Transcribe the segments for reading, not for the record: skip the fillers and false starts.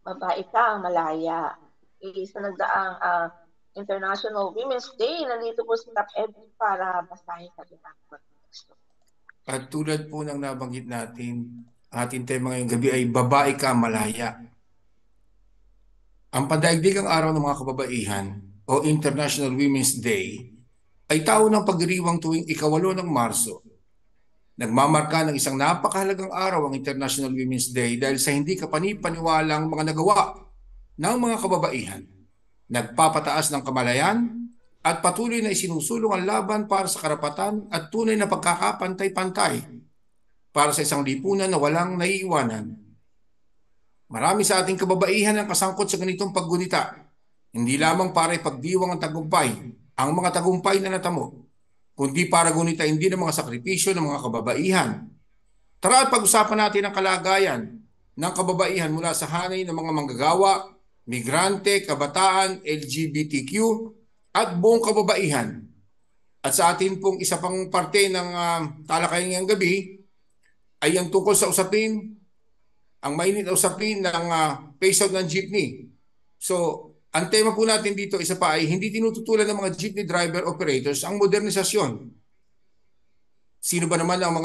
Babae ka, malaya. Sa nagdaang International Women's Day, nandito po si Kap Ed para basahin sa ang konteksto. At tulad po ng nabanggit natin, ating tema ngayong gabi ay babae ka, malaya. Ang pandaigdigang araw ng mga kababaihan o International Women's Day ay tao ng pagdiriwang tuwing ika-8 ng Marso. Nagmamarka ng isang napakahalagang araw ang International Women's Day dahil sa hindi kapanipaniwalang mga nagawa ng mga kababaihan. Nagpapataas ng kamalayan at patuloy na isinusulong ang laban para sa karapatan at tunay na pagkakapantay-pantay para sa isang lipunan na walang naiiwanan. Marami sa ating kababaihan ang kasangkot sa ganitong paggunita, hindi lamang para ipagdiwang ang tagumpay, ang mga tagumpay na natamo, kundi para gunitain din ang mga sakripisyo ng mga kababaihan. Tara at pag-usapan natin ang kalagayan ng kababaihan mula sa hanay ng mga manggagawa, migrante, kabataan, LGBTQ at buong kababaihan. At sa atin pong isa pang parte ng talakayan ngayong gabi ay ang tungkol sa usapin, ang mainit na usapin ng phase out ng jeepney. So, ang tema po natin dito isa pa ay hindi tinututulan ng mga jeepney driver operators ang modernisasyon. Sino ba naman ang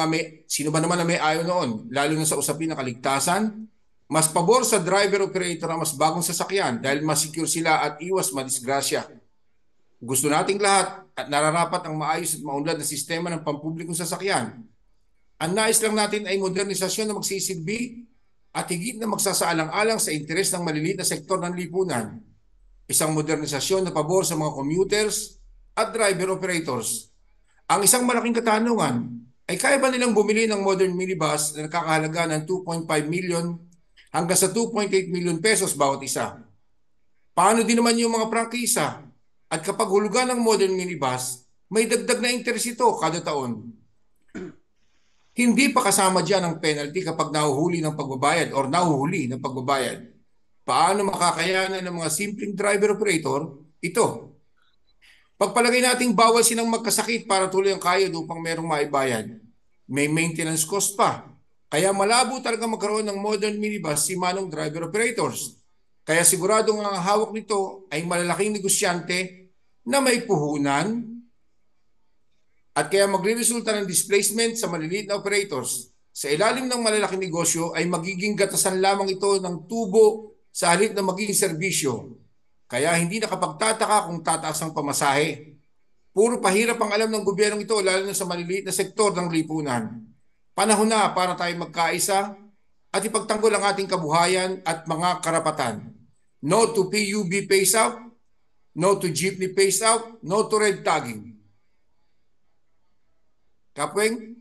may ayaw noon, lalo na sa usapin ng kaligtasan? Mas pabor sa driver operator ang mas bagong sasakyan dahil mas secure sila at iwas madisgrasya. Gusto nating lahat at nararapat ang maayos at maunlad na sistema ng pampublikong sasakyan. Ang nais lang natin ay modernisasyon na magsisilbi at higit na magsasaalang-alang sa interes ng maliliit na sektor ng lipunan. Isang modernisasyon na pabor sa mga commuters at driver operators. Ang isang malaking katanungan ay kaya ba nilang bumili ng modern minibus na nakakahalaga ng 2.5 million hanggang sa 2.8 million pesos bawat isa? Paano din naman yung mga prangkisa? At kapag hulugan ng modern minibus, may dagdag na interest ito kada taon. Hindi pa kasama dyan ang penalty kapag nahuhuli ng pagbabayad or nahuhuli ng pagbabayad. Paano makakayanan ng mga simpleng driver operator ito? Pagpalagay nating bawal silang magkasakit para tuloy ang kayod upang merong maibayad. May maintenance cost pa. Kaya malabo talaga magkaroon ng modern minibus si manong driver operators. Kaya siguradong ang hawak nito ay malalaking negosyante na may puhunan at kaya magre-resulta ng displacement sa maliliit na operators. Sa ilalim ng malalaking negosyo ay magiging gatasan lamang ito ng tubo sa halip na magiging serbisyo. Kaya hindi nakapagtataka kung tataas ang pamasahe. Puro pahirap ang alam ng gobyernong ito lalo na sa maliliit na sektor ng lipunan. Panahon na para tayo magkaisa at ipagtanggol ang ating kabuhayan at mga karapatan. No to PUB phase out, no to jeepney phase out, no to red tagging. Kapweng?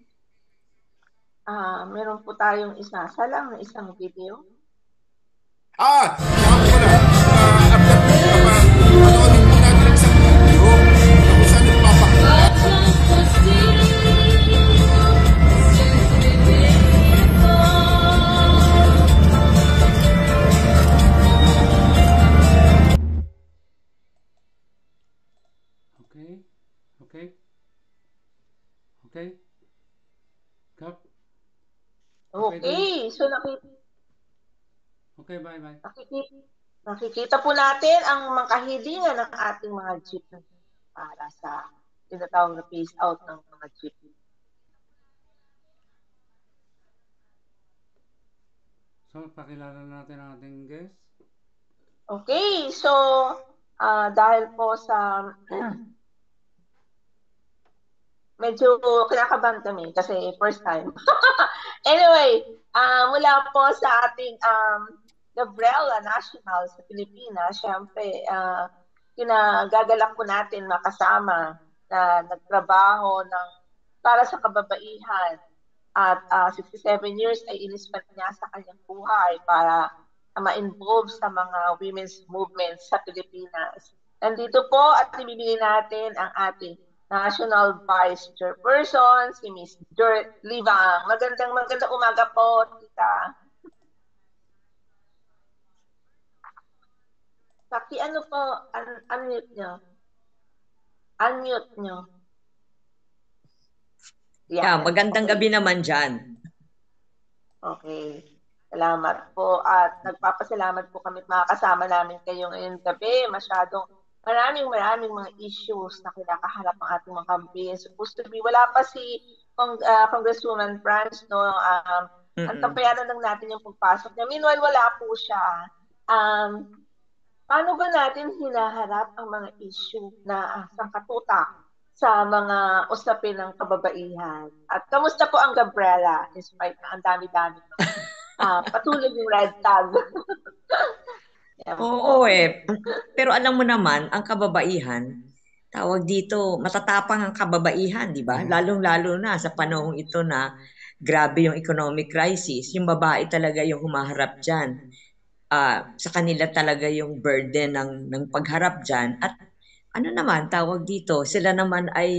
Meron po tayong isasalang na isang video. Saka po pala, after panoodin po natin ang isang video na kung saan nagpapakita. Okay. Kap? Okay, so Okay, bye-bye. Nakikita po natin ang mga kahilingan ng ating mga jeep para sa tinatawag na phase out ng mga jeep. So, pakilala natin ang ating guest. Okay, so dahil po sa medyo kinakabahan kami kasi first time. Anyway, mula po sa ating Gabriela National sa Pilipinas, syempre, kinagagalak po natin makasama na nagtrabaho para sa kababaihan at 67 years ay inispend niya sa kanyang buhay para ma-involve sa mga women's movements sa Pilipinas. Nandito po at ibibigay natin ang ating National Vice Chairperson, si Ms. Dirt Livang. Magandang umaga po, tita. Ano po, unmute nyo. Unmute nyo. Yeah, magandang gabi naman dyan. Okay. Salamat po at nagpapasalamat po kami at makakasama namin kayo ngayong gabi. Maraming mga issues na kinakaharap ang ating mga kampi. Supposed to be, wala pa si Congresswoman Franz, no? Antabayanan lang natin yung pagpasok niya. Meanwhile, wala po siya. Paano ba natin hinaharap ang mga issue na sangkatutak sa mga usapin ng kababaihan? At kamusta po ang Gabriela? Despite na ang dami-dami patuloy yung red tag. Oo Pero alam mo naman, ang kababaihan, tawag dito, matatapang ang kababaihan, di ba? Lalong-lalo na sa panahong ito na grabe yung economic crisis. Yung babae talaga yung humaharap dyan. Sa kanila talaga yung burden ng pagharap dyan. At ano naman, tawag dito, sila naman ay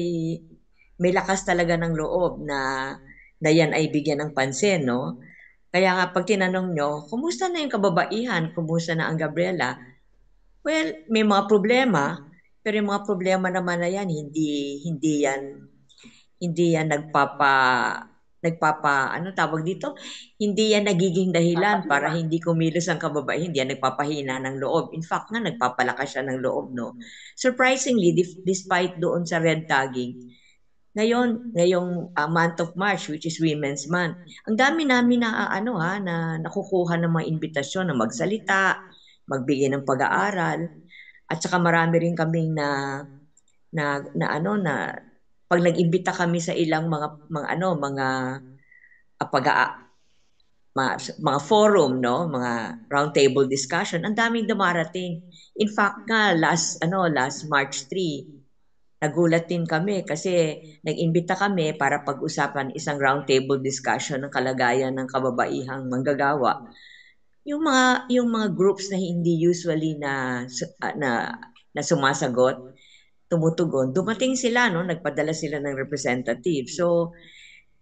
may lakas talaga ng loob na yan ay bigyan ng pansin, no? Kaya nga pag tinanong nyo, kumusta na yung kababaihan? Kumusta na ang Gabriela? Well, may mga problema, pero yung mga problema naman na yan, hindi yan ano tawag dito? Hindi yan nagiging dahilan para hindi kumilos ang kababaihan, hindi yan nagpapahina ng loob. In fact nga, nagpapalakas siya ng loob, no? Surprisingly, despite doon sa red tagging, ngayong month of March, which is Women's Month, ang dami namin na nakukuha ng mga imbitasyon na magsalita, magbigay ng pag-aaral, at saka marami rin kaming pag nag-imbita kami sa ilang mga forum, no, mga round table discussion, ang daming dumarating. In fact nga last March 3, nagulat din kami kasi nag-imbita kami para pag-usapan isang roundtable discussion ng kalagayan ng kababaihang manggagawa. Yung mga groups na hindi usually na sumasagot, tumutugon, dumating sila, no, nagpadala sila ng representative. So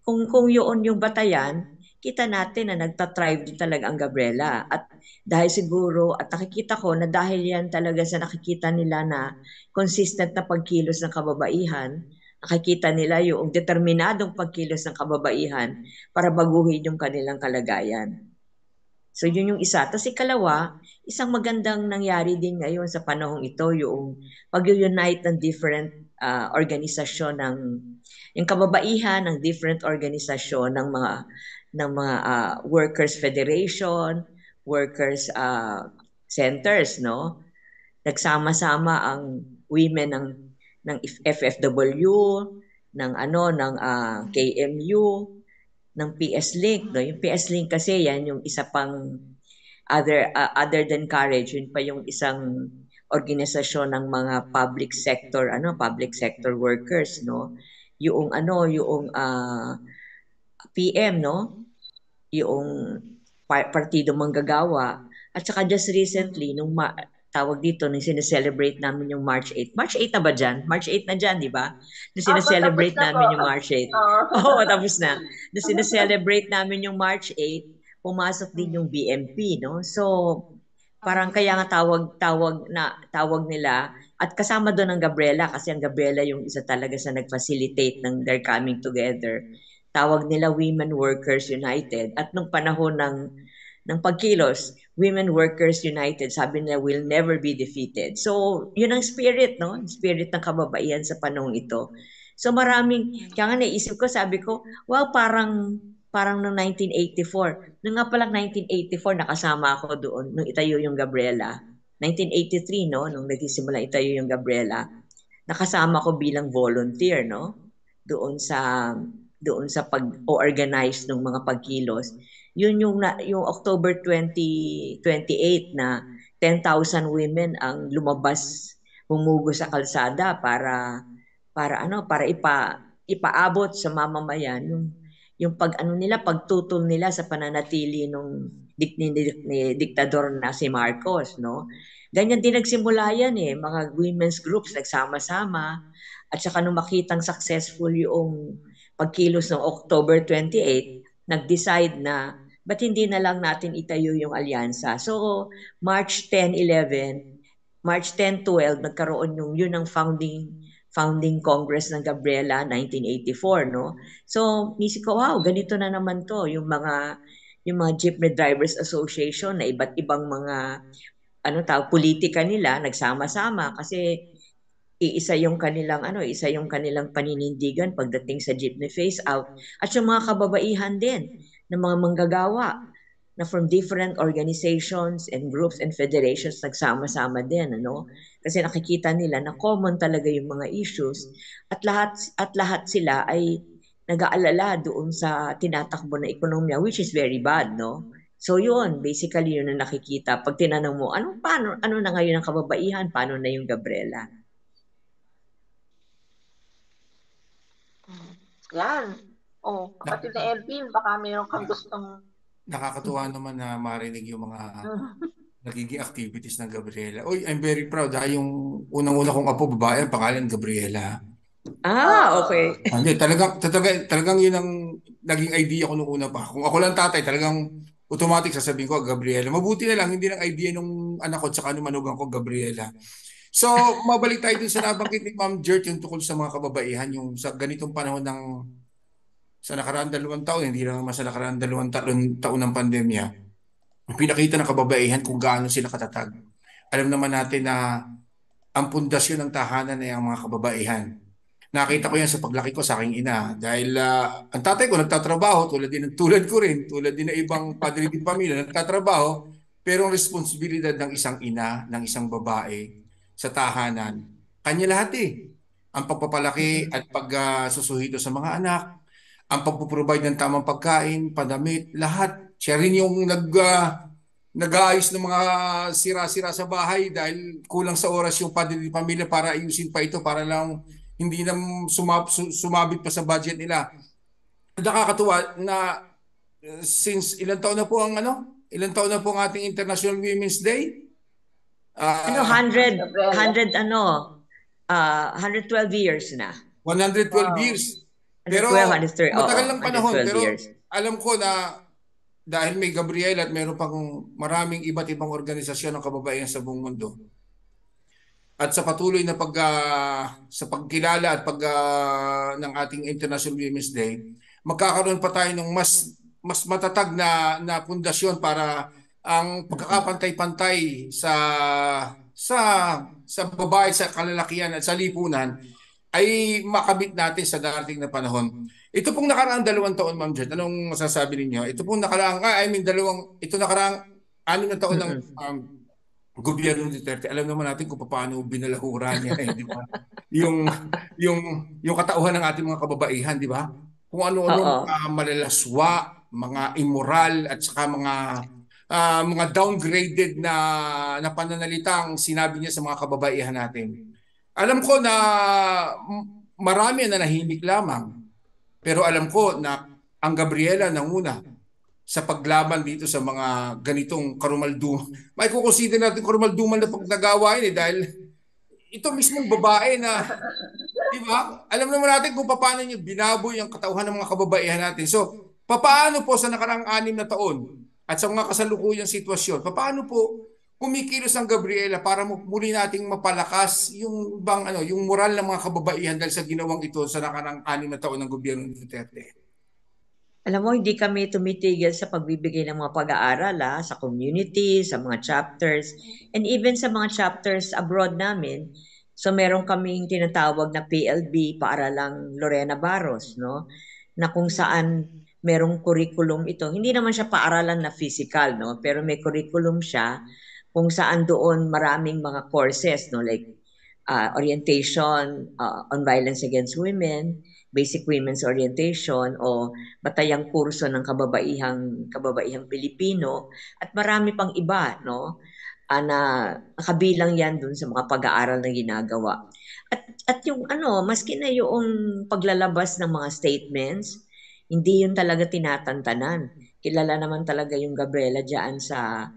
kung yun yung batayan, kita natin na nagtatribe din talaga ang Gabriela. At dahil siguro, at nakikita ko na dahil yan talaga sa nakikita nila na consistent na pagkilos ng kababaihan, nakikita nila yung determinadong pagkilos ng kababaihan para baguhin yung kanilang kalagayan. So yun yung isa. Tapos ikalawa, isang magandang nangyari din ngayon sa panahong ito, yung pag-unite ng different organisasyon yung kababaihan ng different organisasyon ng mga workers federation, workers centers, no? Nagsama-sama ang women ng FFW, ng KMU, ng PS Link, no? Yung PS Link kasi yan yung isa pang other than Courage, yun pa yung isang organisasyon ng mga public sector workers, no? Yung PM, no? Yung Partido Manggagawa, at saka just recently nung tawag dito nung sineselebrate namin yung March 8. March 8 na ba dyan? March 8 na dyan, di ba? Nung sineselebrate namin yung March 8. Oo, tapos na. Nung sineselebrate namin yung March 8, pumasok din yung BMP, no? So, parang kaya nga tawag nila, at kasama doon ang Gabriela, kasi ang Gabriela yung isa talaga sa nag-facilitate ng their coming together. Tawag nila Women Workers United. At nung panahon ng pagkilos, Women Workers United, sabi nila, will never be defeated. So, yun ang spirit, no? Spirit ng kababaihan sa panahong ito. So, kaya nga naisip ko, sabi ko, wow, parang noong 1984. Noong nga palang 1984, nakasama ako doon, nung itayo yung Gabriela. 1983, no? Nung nagsisimula itayo yung Gabriela. Nakasama ko bilang volunteer, no? Doon sa pag-organize ng mga pagkilos. Yun yung October 2028 na 10,000 women ang lumabas, humugo sa kalsada para ipaabot sa mamamayan yung pagtutol nila sa pananatili nung diktador na si Marcos, no? Ganyan din nagsimula yan mga women's groups nagsama-sama, at saka nung makitang successful yung pagkilos ng October 28, nag-decide na ba't hindi na lang natin itayo yung alyansa. So March 10-11, March 10-12 nagkaroon yun ang founding Congress ng Gabriela 1984, no? So nisip ko, wow, ganito na naman to, yung yung mga Jeepney Drivers Association na iba't ibang mga politika nila nagsama-sama kasi isa yung kanilang paninindigan pagdating sa jeepney phase out at yung mga kababaihan din ng mga manggagawa na from different organizations and groups and federations nagsama-sama din kasi nakikita nila na common talaga yung mga issues at lahat sila ay nag-aalala doon sa tinatakbo na ekonomiya which is very bad So yun, basically yun na nakikita. Pag tinanong mo, ano na ngayon ang kababaihan, paano na yung Gabriela? Yan. Kapatid na Elvin, baka mayroon kang gustong... Nakakatuwa naman na marinig yung mga nagiging activities ng Gabriela. Uy, I'm very proud. Yung unang-una kong apo, babae, ang pangalan Gabriela. Okay. Hindi, talagang yun ang naging idea ko nung una pa. Kung ako lang tatay, talagang automatic sasabihin ko, Gabriela. Mabuti na lang, hindi lang idea nung anak ko tsaka nung manugang ko, Gabriela. So, mabalik tayo dun sa nabanggit ni Ma'am Jert yung tungkol sa mga kababaihan, yung sa ganitong panahon sa nakaraang 2 taon, hindi lang naman sa nakaraang 2 taon ng pandemya, pinakita ng kababaihan kung gaano sila katatag. Alam naman natin na ang pundasyon ng tahanan ay ang mga kababaihan. Nakita ko yan sa paglaki ko sa aking ina dahil ang tatay ko nagtatrabaho tulad ko rin, tulad din ng ibang padre di pamilya nagtatrabaho, pero ang responsibilidad ng isang ina, ng isang babae sa tahanan, kanya lahat ang pagpapalaki at pagsusuhito sa mga anak, ang pagpo-provide ng tamang pagkain, pandamit, lahat. Siya rin yung nag-aayos ng mga sira-sira sa bahay dahil kulang sa oras yung padre di pamilya para ayusin pa ito para lang hindi na sumabit pa sa budget nila. Nakakatuwa na since ilang taon na po ang ating International Women's Day? 112 years na. 112 years. Pero matagal ng panahon. Pero alam ko na dahil may Gabriela at mayroon pang maraming iba't ibang organisasyon ng kababaihan sa buong mundo, at sa patuloy na sa pagkilala at ng ating International Women's Day, magkakaroon pa tayo ng mas matatag na pundasyon para ang pagkakapantay-pantay sa babae, sa kalalakihan at sa lipunan ay makamit natin sa darating na panahon. Ito pong nakaraang 2 taon, Ma'am Jet, anong masasabi ninyo? Ito pong nakaraang 6 na taon ng gobyerno ni Duterte, alam naman natin kung paano binalahura niya, di ba? yung katauhan ng ating mga kababaihan, di ba? Kung ano-ano malalaswa, mga immoral at saka mga downgraded na pananalita ang sinabi niya sa mga kababaihan natin. Alam ko na marami na nahimik lamang, pero alam ko na ang Gabriela nanguna sa paglaban dito sa mga ganitong karumaldumal. May kukonsider natin karumaldumal na pagnagawain dahil ito mismong babae na, di ba? Alam naman natin kung paano niya binaboy ang katauhan ng mga kababaihan natin. So, paano po sa nakaraang 6 na taon at sa mga kasalukuyang sitwasyon, paano po kumikilos ang Gabriela para muli nating mapalakas yung moral ng mga kababaihan dahil sa ginawang ito sa nakaraang 6 na taon ng gobyerno ni Duterte? Alam mo, hindi kami tumitigil sa pagbibigay ng mga pag-aaral sa community, sa mga chapters, and even sa mga chapters abroad namin. So meron kaming tinatawag na PLB, Paaralang Lorena Barros, na kung saan merong curriculum ito. Hindi naman siya paaralan na physical, pero may curriculum siya kung saan doon maraming mga courses, like orientation on violence against women, basic women's orientation o batayang kurso ng kababaihang Pilipino at marami pang iba na nakabilang yan dun sa mga pag-aaral na ginagawa. At yung maski na yung paglalabas ng mga statements, hindi yun talaga tinatantanan. Kilala naman talaga yung Gabriela diyan sa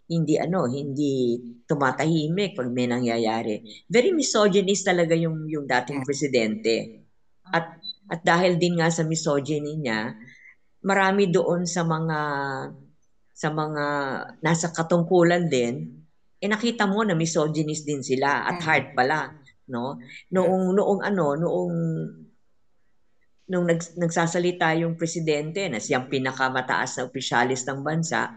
hindi tumatahimik pag may nangyayari. Very misogynist talaga yung dating presidente. At dahil din nga sa misogyny niya, marami doon sa mga nasa katungkulan din, nakita mo na misogynist din sila at hard pala, Noong nung nagsasalita yung presidente na siyang pinakamataas na opisyalis ng bansa,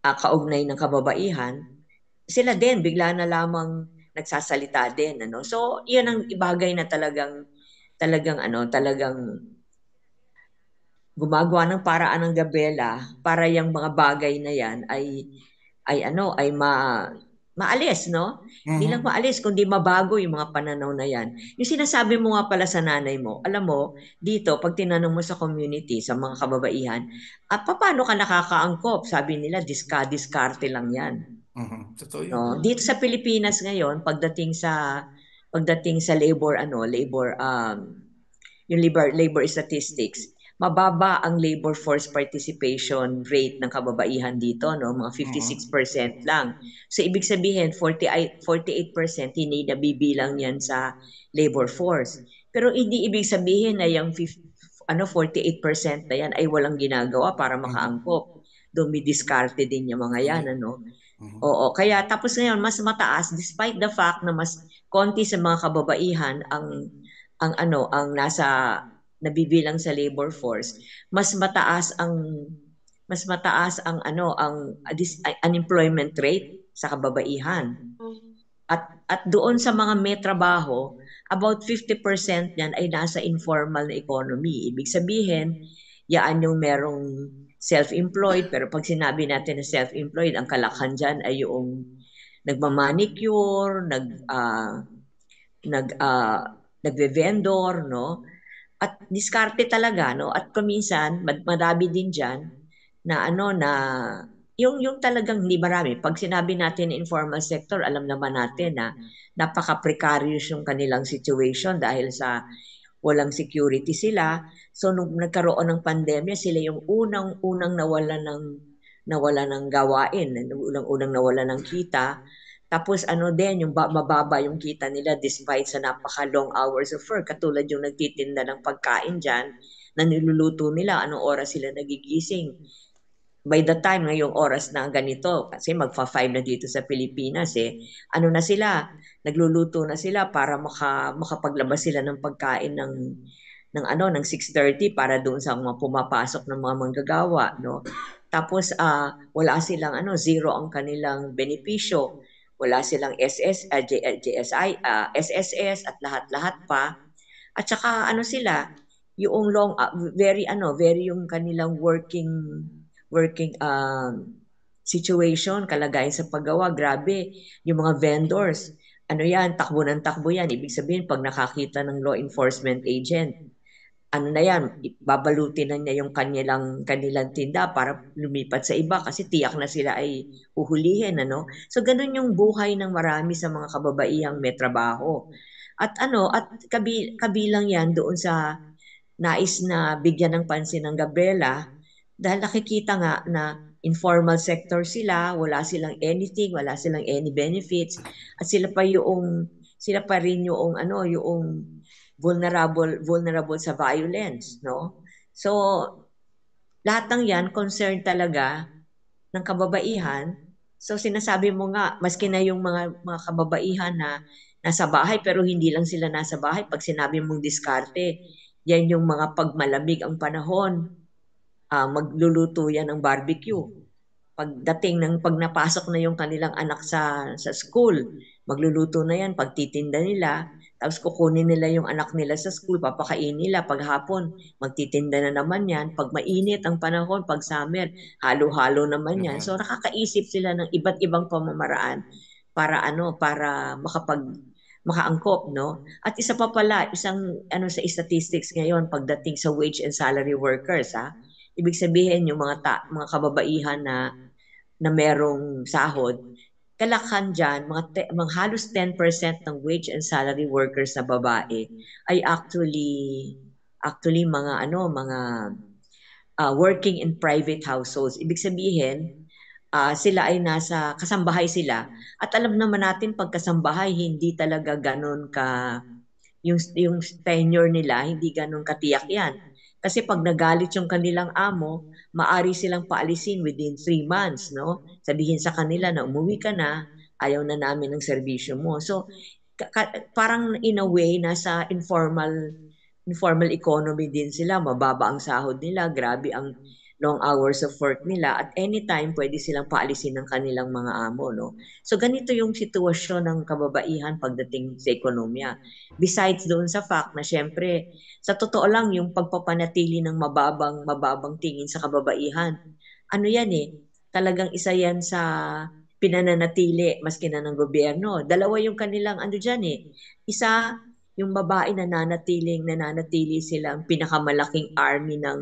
kaugnay ng kababaihan, sila din bigla na lamang nagsasalita din, ano. So, 'yun ang ibagay na talagang gumagawa ng paraan ng Gabriela para yung mga bagay na yan ay maalis, no? Hindi lang maalis, kundi mabago yung mga pananaw na yan. Yung sinasabi mo nga pala sa nanay mo, alam mo, dito, pag tinanong mo sa community, sa mga kababaihan, paano ka nakakaangkop? Sabi nila, diskarte lang yan. Totoo yun. No? Dito sa Pilipinas ngayon, pagdating sa labor yung labor statistics, mababa ang labor force participation rate ng kababaihan dito, no? Mga 56% lang. So ibig sabihin 48% hindi nabibilang yan sa labor force. Pero hindi ibig sabihin na yung 48% na yan ay walang ginagawa para makaangkop. Dumidiskarte din yung mga yan, ano? Oo, kaya tapos ngayon mas mataas despite the fact na mas konti sa mga kababaihan ang nasa nabibilang sa labor force, mas mataas ang unemployment rate sa kababaihan. At doon sa mga may trabaho, about 50% niyan ay nasa informal na economy. Ibig sabihin, yaan yung merong self-employed, pero pag sinabi natin na self-employed, ang kalakhan dyan ay yung nagmamanicure, nagve-vendor, no? At diskarte talaga, no? At kuminsan madami din diyan na yung talagang hindi marami. Pag sinabi natin informal sector, alam naman natin na napaka-precarious yung kanilang situation dahil sa walang security sila. So nung nagkaroon ng pandemya, sila yung unang nawala ng gawain, unang nawala ng kita. Tapos yung mababa yung kita nila despite sa napaka-long hours of work. Katulad yung nagtitinda ng pagkain dyan, na niluluto nila, anong oras sila nagigising. By the time ngayong oras na ganito, kasi magfa-5 na dito sa Pilipinas na sila, nagluluto na sila para makapaglabas sila ng pagkain ng 6:30 para doon sa mga pumapasok ng mga manggagawa, no? Tapos wala silang zero ang kanilang benepisyo. Wala silang GSI, SSS at lahat-lahat pa. At saka sila, yung very yung kanilang working situation, kalagayan sa paggawa, grabe. Yung mga vendors, takbo ng takbo yan. Ibig sabihin, pag nakakita ng law enforcement agent, babalutin na niya yung kanilang tinda para lumipat sa iba kasi tiyak na sila ay uhulihin, ano? So ganun yung buhay ng marami sa mga kababaihang may trabaho. At kabilang yan doon sa nais na bigyan ng pansin ng Gabriela dahil nakikita nga na informal sector sila, wala silang anything, wala silang any benefits at sila pa rin yung vulnerable sa violence, no? So lahat ng yan concern talaga ng kababaihan. So sinasabi mo nga maski na yung mga kababaihan na nasa bahay pero hindi lang sila nasa bahay. Pag sinabi mong diskarte, yan yung mga pagmalamig ang panahon, magluluto yan ng barbecue. Pag napasok na yung kanilang anak sa school, magluluto na yan, pagtitinda nila, tapos kukunin nila yung anak nila sa school, papakain nila, paghapon, magtitinda na naman yan, pag mainit ang panahon, pag summer, halo-halo naman yan. So nakakaisip sila ng iba't ibang pamamaraan para makaangkop, no? At isa pa pala, sa statistics ngayon pagdating sa wage and salary workers, ibig sabihin yung mga kababaihan na merong sahod, kalakhan dyan, mga halos 10% ng wage and salary workers na babae ay actually mga working in private households. Ibig sabihin, sila ay nasa kasambahay sila. At alam naman natin pag kasambahay, hindi talaga ganun yung tenure nila, hindi ganun katiyak yan. Kasi pag nagalit yung kanilang amo, maari silang paalisin within 3 months, no? Sabihin sa kanila na umuwi ka na, ayaw na namin ng serbisyo mo. So, parang in a way, nasa informal informal economy din sila, mababa ang sahod nila, grabe ang long hours of work nila, at anytime pwede silang paalisin ng kanilang mga amo, no? So ganito yung sitwasyon ng kababaihan pagdating sa ekonomiya. Besides doon sa fact na syempre, sa totoo lang yung pagpapanatili ng mababang tingin sa kababaihan, ano yan talagang isa yan sa pinananatili maski na ng gobyerno. Dalawa yung kanilang ano dyan Isa, yung babae nananatili sila ang pinakamalaking army ng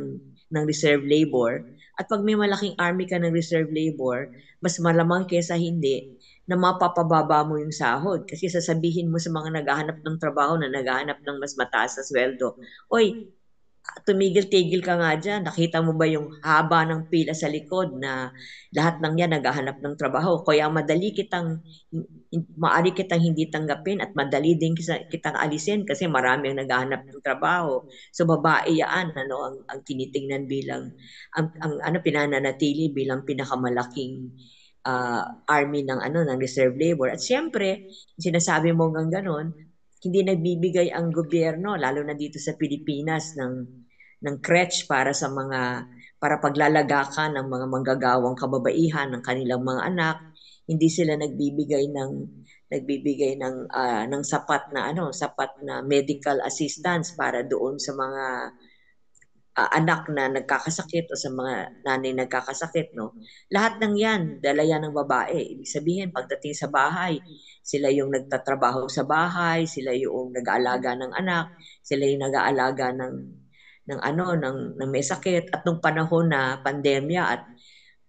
reserve labor. At pag may malaking army ka ng reserve labor, mas malamang kesa hindi na mapapababa mo yung sahod. Kasi sasabihin mo sa mga naghahanap ng trabaho na naghahanap ng mas mataas na sweldo, oy, tumigil-tigil ka nga dyan. Nakita mo ba yung haba ng pila sa likod na lahat ng yan naghahanap ng trabaho? Kaya maaari kitang hindi tanggapin at madali din kitang alisin kasi marami ang naghahanap ng trabaho. So babae yan, ang tinitingnan bilang, ang pinananatili bilang pinakamalaking army ng reserve labor. At siyempre, sinasabi mo hanggang ganon, hindi nagbibigay ang gobyerno lalo na dito sa Pilipinas ng crutch para paglalagakan ng mga manggagawang kababaihan ng kanilang mga anak. Hindi sila nagbibigay ng sapat na medical assistance para doon sa mga anak na nagkakasakit o sa mga nanay nagkakasakit, no? Lahat ng yan, dala yan ng babae. Ibig sabihin, pagdating sa bahay, sila yung nagtatrabaho sa bahay, sila yung nag-aalaga ng anak, sila yung nag-aalaga ng may sakit. At nung panahon na pandemya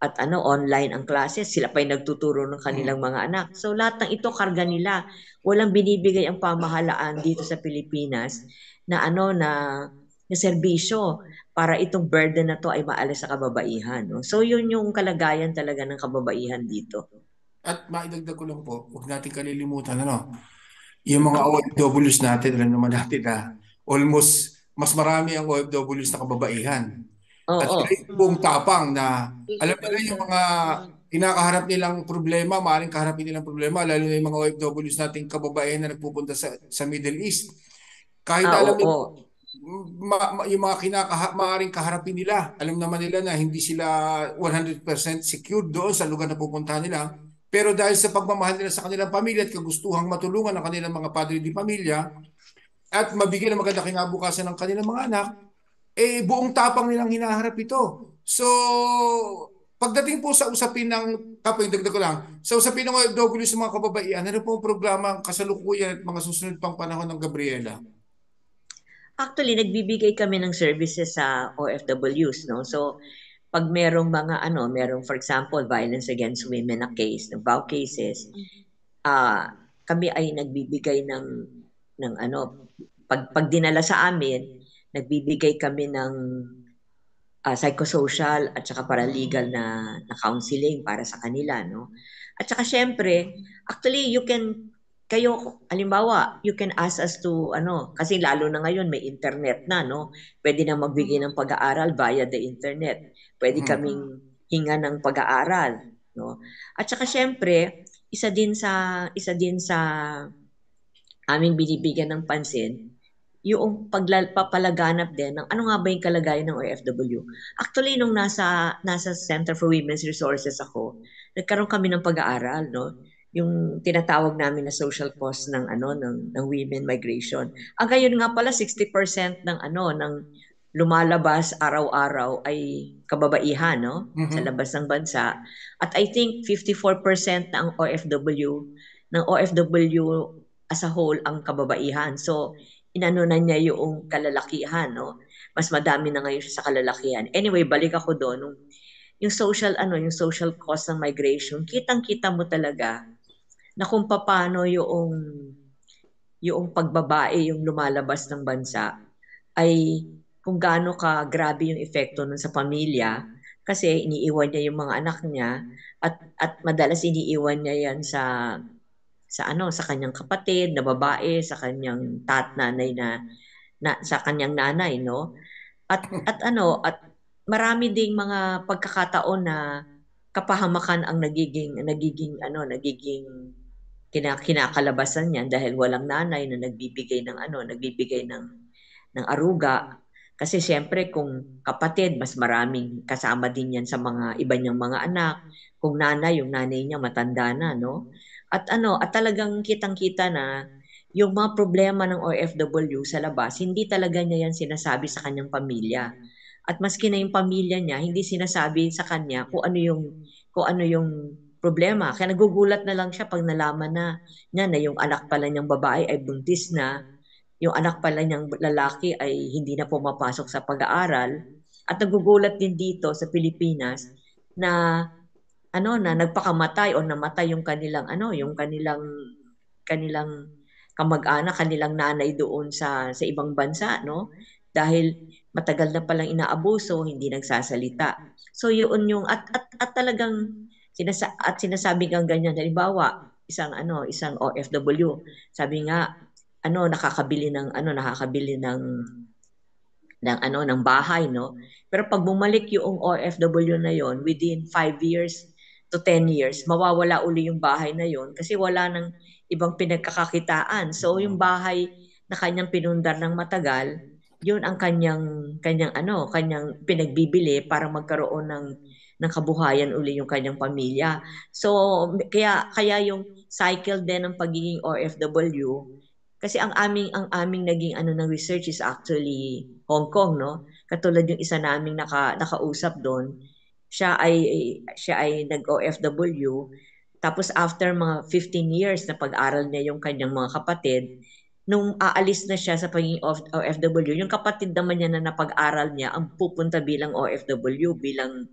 at online ang classes, sila pa yung nagtuturo ng kanilang mga anak. So lahat ng ito karga nila. Walang binibigay ang pamahalaan dito sa Pilipinas na serbisyo para itong burden na to ay maalis sa kababaihan. No? So yun yung kalagayan talaga ng kababaihan dito. At maidagdag ko lang po, huwag natin kalilimutan, yung mga OFWs natin, alam naman natin na almost mas marami ang OFWs na kababaihan. At sila yung buong tapang na alam nila yung mga kinakaharap nilang problema, maaaring kaharapin nilang problema, lalo na yung mga OFWs nating kababaihan na nagpupunta sa Middle East. Kahit alam nila, yung mga maaaring kaharapin nila, alam naman nila na hindi sila 100% secure doon sa lugar na pupuntahan nila. Pero dahil sa pagmamahal nila sa kanilang pamilya at kagustuhang matulungan ang kanilang mga padre di pamilya at mabigyan ng maganda kinabukasan ng kanilang mga anak, buong tapang nilang hinaharap ito. So, pagdating po sa usapin ng, dagdag ko lang, sa usapin ng OFW sa mga kababaihan, ano po ang programa kasalukuyan at mga susunod pang panahon ng Gabriela? Actually, nagbibigay kami ng services sa OFWs, no? So, pag merong merong for example, violence against women na case, ng VAW cases, kami ay nagbibigay pag dinala sa amin, nagbibigay kami ng psychosocial at saka paralegal na counseling para sa kanila, no? At saka syempre, actually halimbawa, you can ask us to kasi lalo na ngayon may internet na, no? Pwede na magbigay ng pag-aaral via the internet. Pwede kaming hinga ng pag-aaral, no? At saka syempre, isa din sa aming binibigyan ng pansin yung papalaganap din ng ano nga ba yung kalagayan ng OFW. Actually, nung nasa Center for Women's Resources ako, nagkaroon kami ng pag-aaral, no? Yung tinatawag namin na social cost ng women migration. Ang gayon nga pala 60% ng lumalabas araw-araw ay kababaihan, no? Sa labas ng bansa. At I think 54% ng OFW as a whole ang kababaihan. So inano na niya yung kalalakihan, no? Mas madami na ngayon siya sa kalalakihan. Anyway, balik ako doon. Yung social cost ng migration, kitang-kita mo talaga na kung paano yung pagbabae yung lumalabas ng bansa ay kung gaano ka grabe yung epekto nun sa pamilya kasi iniiwan niya yung mga anak niya at madalas iniiwan niya yan sa kanyang kapatid na babae, sa kanyang nanay sa kanyang nanay, no? At marami ding mga pagkakataon na kapahamakan ang nagiging kinakalabasan niya dahil walang nanay na nagbibigay ng ng aruga. Kasi siyempre kung kapatid, mas maraming kasama din yan sa mga iba niyang mga anak. Kung nanay, yung nanay niya matanda na, no? At talagang kitang-kita na yung mga problema ng OFW sa labas, hindi talaga niya yan sinasabi sa kanyang pamilya. At maski na yung pamilya niya, hindi sinasabi sa kanya kung ano yung problema. Kaya nagugulat na lang siya pag nalaman niya na yung anak pala niyang babae ay buntis na, yung anak pala niyang lalaki ay hindi na pumapasok sa pag-aaral. At nagugulat din dito sa Pilipinas na na nagpakamatay o namatay yung kanilang kamag-anak, kanilang nanay doon sa ibang bansa, no? Dahil matagal na palang inaabuso, hindi nagsasalita. So yun yung at talagang sinasabi ng ganyan, halimbawa, isang OFW, sabi nga nakakabili ng bahay, no? Pero pag bumalik yung OFW na yon within 5 years to 10 years, mawawala uli yung bahay na yon kasi wala nang ibang pinagkakakitaan. So yung bahay na kanyang pinundar ng matagal, yun ang kanyang pinagbibili para magkaroon ng kabuhayan uli yung kanyang pamilya. So kaya yung cycle din ng pagiging OFW, kasi ang aming naging ng research is actually Hong Kong, no? Katulad yung isa naming nakausap doon, siya ay nag-OFW. Tapos after mga 15 years na pag-aral niya yung kanyang mga kapatid, nung aalis na siya sa pagiging OFW, yung kapatid naman niya na napag-aral niya ang pupunta bilang OFW, bilang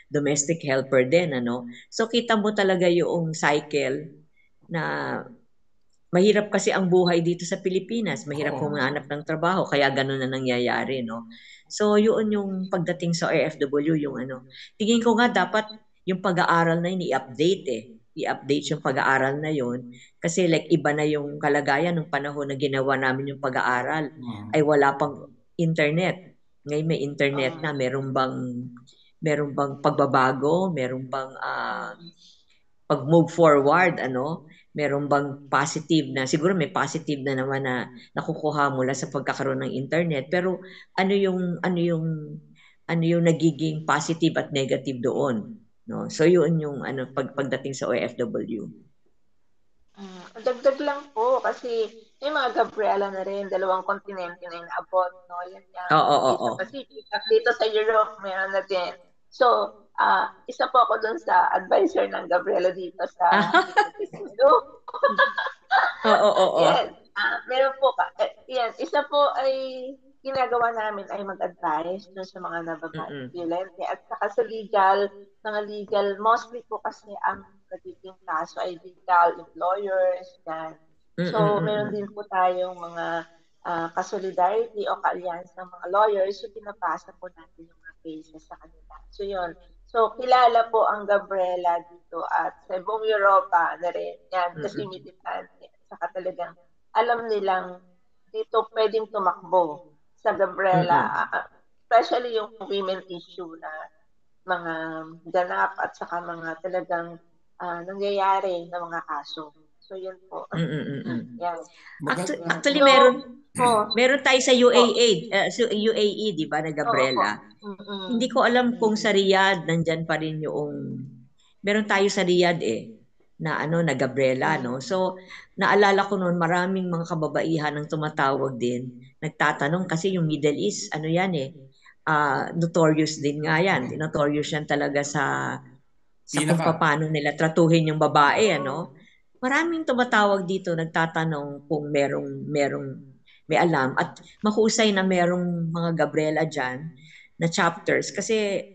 domestic helper din, ano. So kita mo talaga yung cycle na mahirap kasi ang buhay dito sa Pilipinas, mahirap humanap ng trabaho, kaya gano'n na nangyayari, no? So yun yung pagdating sa OFW, yung tingin ko nga dapat yung pag-aaral na yun i-update yung pag-aaral na yun, kasi like iba na yung kalagayan ng panahon na ginawa namin yung pag-aaral, ay wala pang internet. Ngayon may internet na, meron bang pagbabago, meron bang pag-move forward, meron bang positive na, siguro may positive na naman na nakukuha mula sa pagkakaroon ng internet, pero ano yung nagiging positive at negative doon, no? So yun yung pagdating sa OFW. Dagdag lang po kasi may mga Gabriela na rin, 2 kontinente na inaabot, no? Yan Oo. sa Pacific at dito sa Europe meron na din. So, isa po ako dun sa advisor ng Gabriela dito sa Oo. Yes. Meron po yan. Isa po ay ginagawa namin ay mag-advise dun sa mga nababae violente at saka sa mga legal, mostly po kasi ang nagiging kaso ay legal employers, yan. So, meron din po tayong mga ka-solidarity o ka-alliance ng mga lawyers, so pinapasa po natin yung mga cases sa kanila. So, yun. So, kilala po ang Gabriela dito at sa buong Europa na rin. Yan, kasi militante. Saka talagang alam nilang dito pwedeng tumakbo sa Gabriela. Especially yung women issue na mga ganap at saka mga talagang nangyayari na mga kaso. So, yun po. Yan. Actually, meron tayo sa UAE, di ba, na Gabriela? Hindi ko alam kung sa Riyadh nandyan pa rin meron tayo sa Riyadh na Gabriela, no? So, naalala ko noon, maraming mga kababaihan ang tumatawag din, nagtatanong kasi yung Middle East, notorious din nga yan. Notorious yan talaga sa kung paano nila tratuhin yung babae, Maraming tumatawag dito, nagtatanong kung may alam at mahusay na merong mga Gabriela dyan na chapters kasi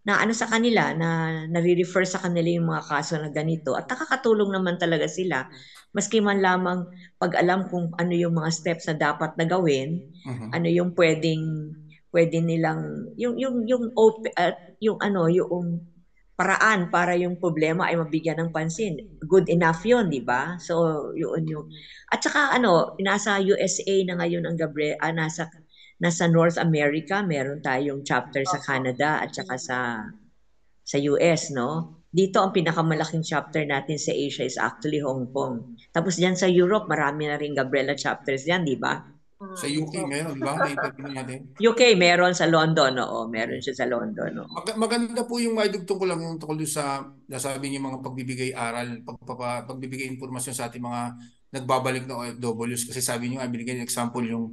na sa kanila, na nare-refer sa kanila yung mga kaso na ganito at nakakatulong naman talaga sila maski man lamang pag alam kung ano yung mga steps na dapat na gawin, ano yung pwede nilang yung paraan para yung problema ay mabigyan ng pansin. Good enough yun, di ba? So, yun yung... At saka nasa USA na ngayon ang Gabriela, nasa North America, meron tayong chapter sa Canada at saka sa US, no? Dito, ang pinakamalaking chapter natin sa Asia is actually Hong Kong. Tapos dyan sa Europe, marami na rin Gabriela chapters yan, di ba? Sa UK meron, di ba? Na-interview natin. UK, meron sa London, oo. Meron siya sa London, oo. Maganda po yung maidugtong ko lang yung tungkol sa nasabi niyo mga pagbibigay aral, pagbibigay informasyon sa ating mga nagbabalik na OFWs kasi sabi niyo binigay ng example yung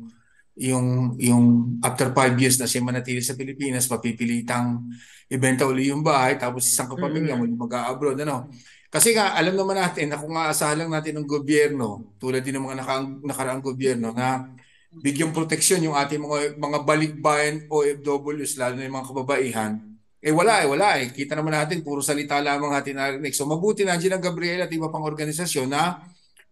after 5 years na siya manatili sa Pilipinas, papipilitang ibenta uli yung bahay tapos isang kapamilya muli mag-a-abroad ano. Kasi nga alam naman natin na kung aasahan lang natin ng gobyerno tulad din ng mga nakaraang gobyerno na bigyang proteksyon yung ating mga balikbayan OFWs lalo na yung mga kababaihan wala eh. Kita naman natin puro salita lamang natin narinig. So mabuti nandiyan ang Gabriela at iba pang organisasyon na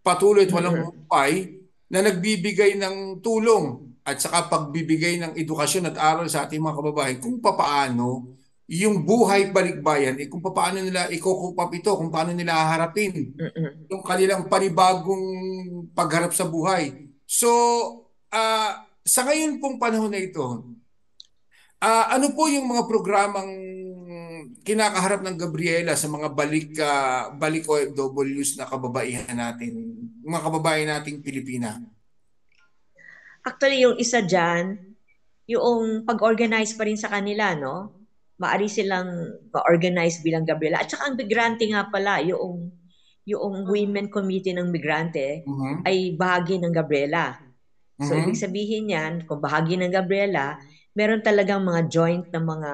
patuloy at walang humpay na nagbibigay ng tulong at saka pagbibigay ng edukasyon at aral sa ating mga kababayan kung papaano yung buhay balikbayan, kung paano nila iko-cope up ito, kung paano nila haharapin yung kanilang panibagong pagharap sa buhay. So, sa ngayon pong panahon na ito, ano po yung mga programang kinakaharap ng Gabriela sa mga balik OFWs na kababaihan natin, mga kababayan nating Pilipina? Actually, yung isa dyan, yung pag-organize pa rin sa kanila, no? Maari silang ma-organize bilang Gabriela. At saka ang migrante nga pala, yung women committee ng migrante ay bahagi ng Gabriela. So, ibig sabihin yan, kung bahagi ng Gabriela, meron talagang mga joint na mga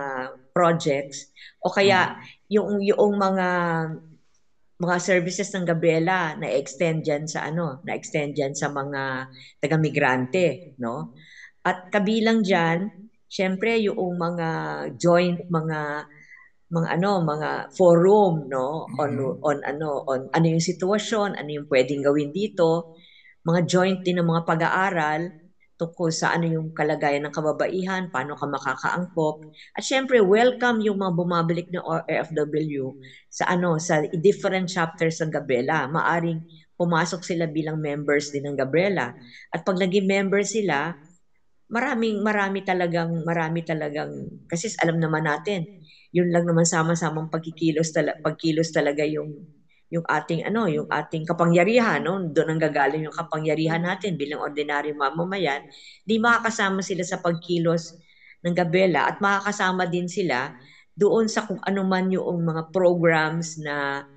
projects o kaya yung mga services ng Gabriela na extend diyan sa mga taga-migrante, no? At kabilang diyan, syempre yung mga joint mga forum, no, on ano yung sitwasyon, ano yung pwedeng gawin dito, mga joint din ng mga pag-aaral tungkol sa ano yung kalagayan ng kababaihan, paano ka makakaangkop. At syempre, welcome yung mga bumabalik na OFW sa different chapters ng Gabriela. Maaring pumasok sila bilang members din ng Gabriela. At pag naging member sila, marami talagang kasi alam naman natin, yun lang naman sama-samang pagkikilos talaga yung ating kapangyarihan, no? Doon ang gagaling yung kapangyarihan natin bilang ordinaryong mamamayan. Di makakasama sila sa pagkilos ng Gabriela at makakasama din sila doon sa kung ano man yung mga programs na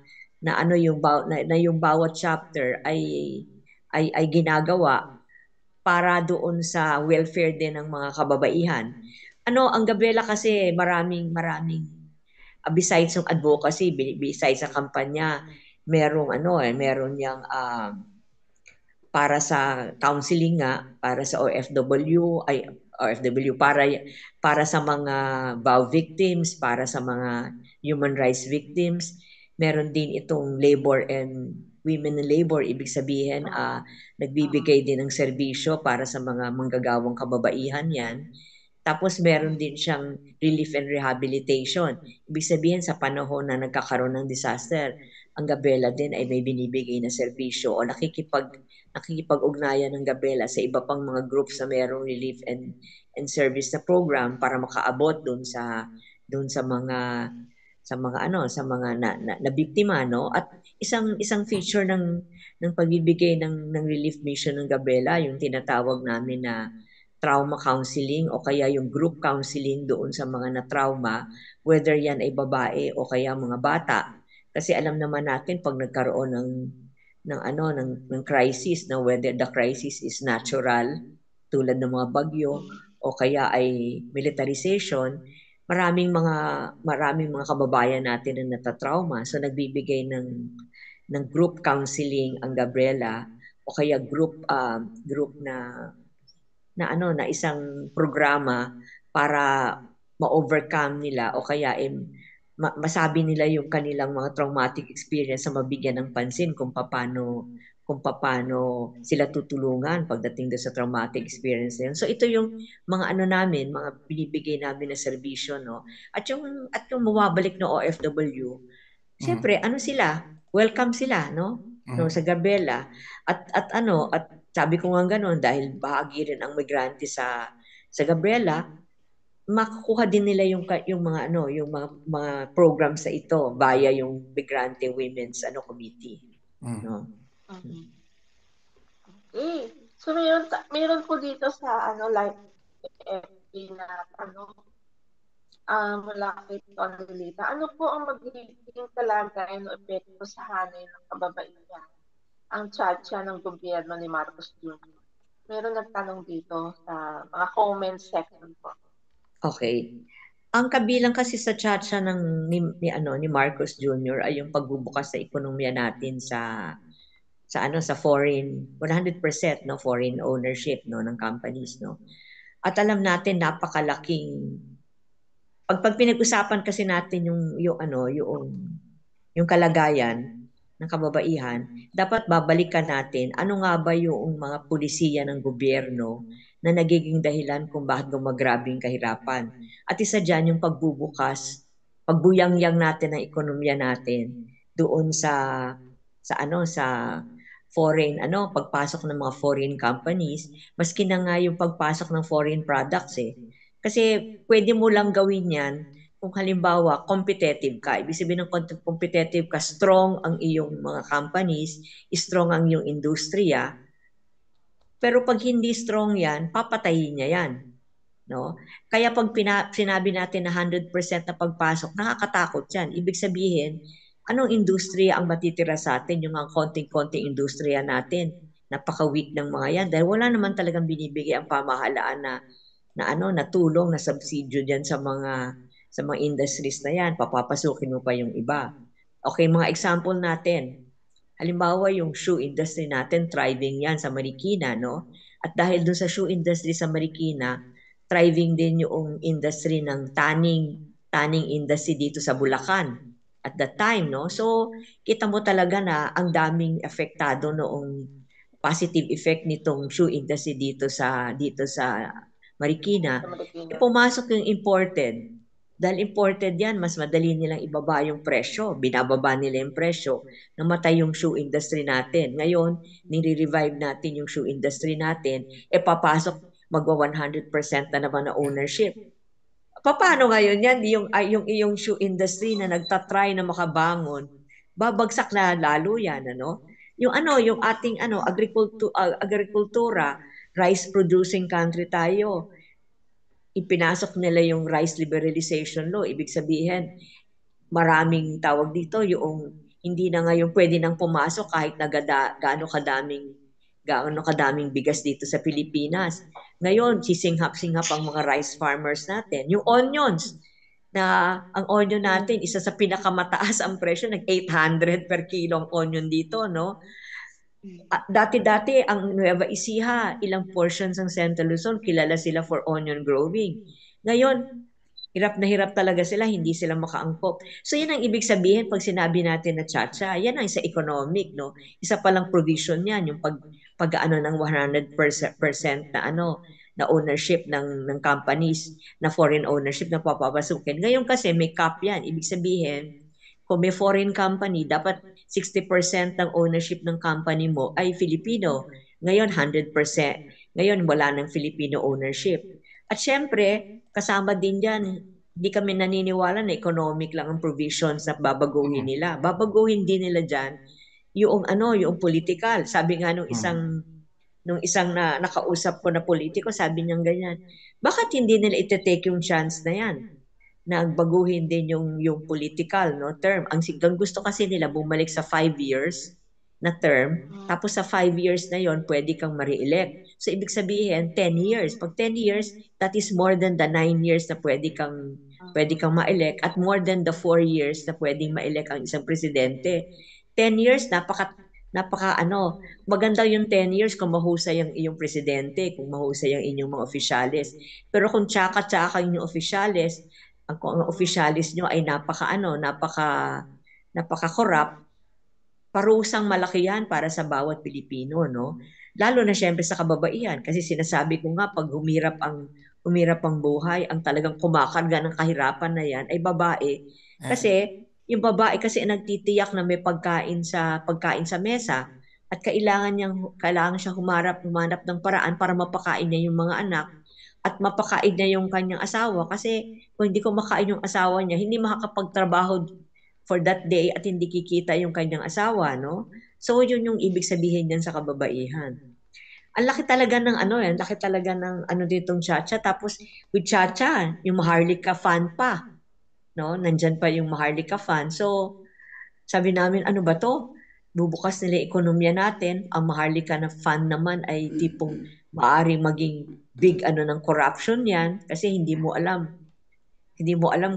yung bawat chapter ay ginagawa para doon sa welfare din ng mga kababaihan. Ang Gabriela kasi maraming besides ng advocacy, besides sa kampanya, meron yang para sa counseling para sa OFW para sa mga BAW victims, para sa mga human rights victims. Meron din itong labor and women in labor, ibig sabihin nagbibigay din ng serbisyo para sa mga manggagawang kababaihan yan. Tapos meron din siyang relief and rehabilitation. Ibig sabihin sa panahon na nagkakaroon ng disaster, ang Gabriela din ay may binibigay na serbisyo o nakikipag-ugnayan ng Gabriela sa iba pang mga groups na merong relief and service na program para makaabot doon sa mga na biktima, no? At isang feature ng pagbibigay ng relief mission ng Gabriela, yung tinatawag namin na trauma counseling o kaya yung group counseling doon sa mga na-trauma, whether yan ay babae o kaya mga bata. Kasi alam naman natin pag nagkaroon ng crisis, na whether the crisis is natural tulad ng mga bagyo o kaya ay militarization, maraming mga kababayan natin na natatrauma. So nagbibigay ng group counseling ang Gabriela o kaya group na isang programa para ma-overcome nila o kaya masabi nila yung kanilang mga traumatic experience sa mabigyan ng pansin kung paano sila tutulungan pagdating doon sa traumatic experience na yun. So ito yung mga mga binibigay namin na serbisyo, no? At yung mawabalik na OFW, siyempre sila, welcome sila, no? No, sa Gabriela. At sabi ko nga gano'n dahil bahagi rin ang migrante sa Gabriela, makukuha din nila yung mga yung mga programs sa ito via yung Migrante Women's Committee, no? Okay. So meron po dito sa like FB na malapit on Lita. Ano po ang magiging kalagayan o epekto sa hanay ng kababaihan? Ang tsa ng gobyerno ni Marcos Jr. Meron nagtanong dito sa mga comment section po. Okay. Ang kabilang kasi sa tsa ni Marcos Jr. ay yung pagbubukas sa ekonomiya natin sa foreign 100% foreign ownership ng companies, no. At alam natin napakalaking pag pinag-usapan kasi natin yung kalagayan ng kababaihan, dapat babalikan natin ano nga ba yung mga pulisiya ng gobyerno na nagiging dahilan kung bakit gumagrabe yung kahirapan. At isa dyan yung pagbuyangyang natin ng ekonomiya natin doon sa foreign pagpasok ng mga foreign companies, maski na nga yung pagpasok ng foreign products Kasi pwede mo lang gawin yan kung halimbawa competitive ka. Ibig sabihin ng competitive ka, strong ang iyong mga companies, strong ang iyong industriya. Pero pag hindi strong yan, papatayin niya yan. No? Kaya pag sinabi natin na 100% na pagpasok, nakakatakot yan. Ibig sabihin, anong industriya ang matitira sa atin? Yung mga konting-konting industriya natin. Napaka-weak ng mga yan. Dahil wala naman talagang binibigay ang pamahalaan na tulong, na subsidio diyan sa mga industries na yan. Papapasukin mo pa yung iba. Okay, mga example natin. Halimbawa, yung shoe industry natin, thriving yan sa Marikina, no? At dahil dun sa shoe industry sa Marikina, thriving din yung industry ng tanning industry dito sa Bulacan at that time, no? So, kita mo talaga na ang daming apektado noong positive effect nitong shoe industry dito sa Marikina. Pumasok yung imported. Dahil imported yan, mas madali nilang ibaba yung presyo. Binababa nila yung presyo. Namatay yung shoe industry natin. Ngayon, nire-revive natin yung shoe industry natin. Papasok, magwa 100% na naman na ownership. Paano ngayon yan? Yung shoe industry na nagtatry na makabangon, babagsak na lalo yan, Yung ating agrikultura, rice producing country tayo. Ipinasok nila yung rice liberalization law. Ibig sabihin, maraming tawag dito, yung hindi na ngayon pwede nang pumasok kahit na gaano kadaming bigas dito sa Pilipinas. Ngayon, sisinghap-singhap ang mga rice farmers natin. Yung onions, na ang onion natin, isa sa pinakamataas ang presyo, nag-800 per kilo ang onion dito, no? Dati-dati, ang Nueva Ecija, ilang portions ng Central Luzon, kilala sila for onion growing. Ngayon, hirap na hirap talaga sila, hindi sila makaangkop. So yan ang ibig sabihin pag sinabi natin na tsa-tsa, yan ang isa economic, no? Isa palang provision yan, yung pag-ano ng 100% na ownership ng companies, na foreign ownership na papapasukin. Ngayon kasi may cap yan, ibig sabihin, kung may foreign company, dapat 60% ng ownership ng company mo ay Filipino. Ngayon, 100%. Ngayon, wala ng Filipino ownership. At syempre, kasama din dyan, hindi kami naniniwala na economic lang ang provisions na babaguhin nila. Babaguhin din nila dyan yung political. Sabi nga nung isang na nakausap ko na politiko, sabi niya ganyan, bakit hindi nila ite-take yung chance na yan? Na baguhin din yung political term. Ang gusto kasi nila bumalik sa 5 years na term, tapos sa 5 years na yon pwede kang ma-re-elect. So ibig sabihin 10 years. Pag 10 years, that is more than the 9 years na pwede kang ma-elect at more than the 4 years na pwedeng ma-elect ang isang presidente. 10 years, maganda yung 10 years kung mahusay ang iyong presidente, kung mahusay ang inyong mga opisyalis. Pero kung tsaka-tsaka yung opisyalis, kung ang opisyalis nyo ay napaka-corrupt, parusang malaki yan para sa bawat Pilipino, no? Lalo na syempre sa kababaihan, kasi sinasabi ko nga, pag humirap ang buhay, ang talagang kumakarga ng kahirapan na yan ay babae. Kasi yung babae kasi nagtitiyak na may pagkain sa mesa at kailangan siya humanap ng paraan para mapakain niya yung mga anak. at mapakain niya yung kanyang asawa kasi kung hindi kumakain yung asawa niya, hindi makakapagtrabaho for that day at hindi kikita yung kanyang asawa, no? So yun yung ibig sabihin niyan sa kababaihan. Ang laki talaga ng ano ang laki talaga ng ano ditong Chacha. Tapos with Chacha, yung Maharlika fan pa, no? Nandyan pa yung Maharlika fan. So sabi namin, ano ba to? Bubukas nila yung ekonomiya natin. Ang Maharlika na fan naman ay tipong maaring maging big ano ng corruption yan kasi hindi mo alam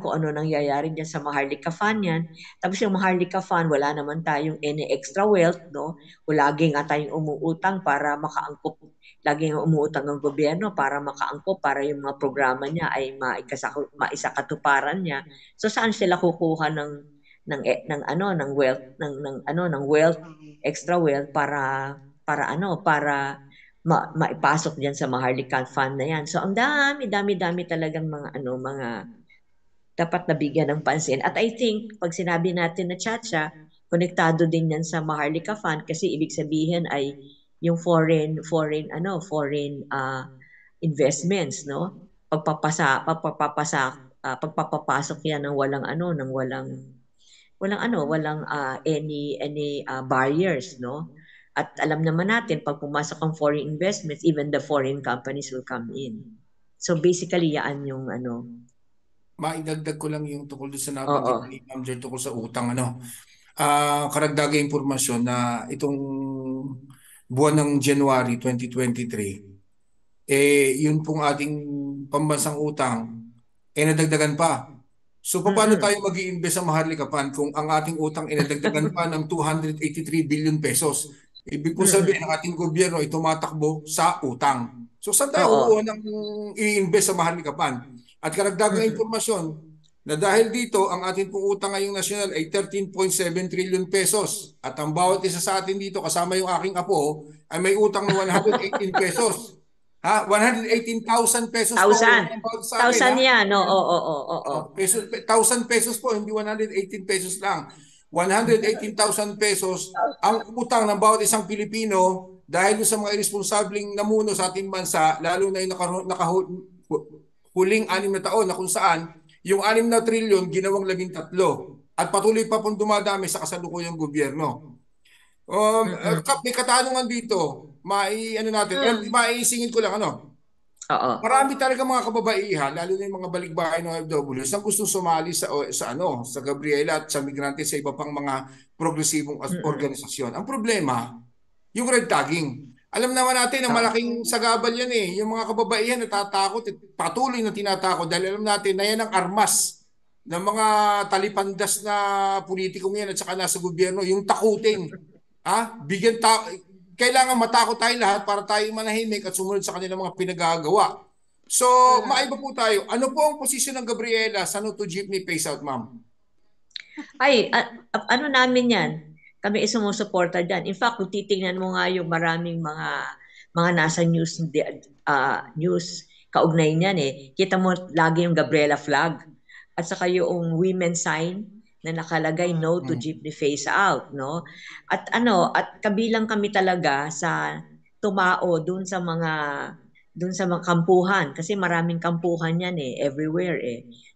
kung ano nangyayari diyan sa Maharlika Fund yan. Tapos yung Maharlika Fund, wala naman tayong any extra wealth, no? O lagi nga tayong umuutang para makaangkop. Lagi nga umuutang ang gobyerno para makaangkop, para yung mga programa niya ay maisakatuparan niya. So saan sila kukuha ng wealth ng wealth, extra wealth para maipasok diyan sa Maharlika Fund na yan. So ang dami talagang mga dapat nabigyan ng pansin. At I think, pag sinabi natin na Chacha, konektado din yan sa Maharlika Fund kasi ibig sabihin ay yung foreign investments, no? Pagpapapasok yan ng walang any barriers, no? At alam naman natin, pag pumasok ang foreign investments, even the foreign companies will come in. So basically, yan yung Maidagdag ko lang yung tungkol sa Oo. nabanggit ni Ma'am Jer tungkol sa utang. Karagdagang impormasyon na itong buwan ng January 2023, yun pong ating pambansang utang, nadagdagan pa. So paano tayo mag-i-invest sa Maharlika Fund kung ang ating utang nadagdagan pa ng 283 billion pesos? Ibig po sabihin, ang ating gobyerno ay tumatakbo sa utang. So saan tayo kukuha ng i-invest sa Maharlika Fund? At karagdagang impormasyon na dahil dito ang ating pong utang ngayong nasyonal ay 13.7 trillion pesos. At ang bawat isa sa atin dito, kasama yung aking apo, ay may utang na 118 pesos. 118,000 pesos po. 1,000 yan. Oo. 1,000 pesos po, hindi 118 pesos lang. 118,000 pesos ang utang ng bawat isang Pilipino dahil sa mga irresponsabling namuno sa ating bansa, lalo na yung huling 6 na taon na kung saan yung 6 na trilyon ginawang 13 at patuloy pa pong dumadami sa kasalukuyang gobyerno. May katanungan dito, maisingit ko lang Marami talaga mga kababaihan, lalo na yung mga balikbayan ng OFWs na gustong sumali sa Gabriela at sa migrante sa iba pang mga progresibong organisasyon. Ang problema, yung red tagging. Alam naman natin na malaking sagabal yan Yung mga kababaihan natatakot at patuloy na tinatakot dahil alam natin na yan ang armas ng mga talipandas na politikong yan at saka nasa gobyerno, yung takutin. Kailangan matakot tayo lahat para tayo manahimik at sumunod sa kanilang mga pinagagawa. So, maiba po tayo. Ano po ang posisyon ng Gabriela sa No to Jeepney Phase Out, ma'am? Ano namin yan? Kami ay sumusuporta dyan. In fact, kung titingnan mo nga yung maraming mga nasa news kaugnay niyan kita mo lagi yung Gabriela flag at saka yung women sign na nakalagay no to jeepney phase out, no? At kabilang kami talaga sa tumao dun sa mga kampuhan kasi maraming kampuhan yan everywhere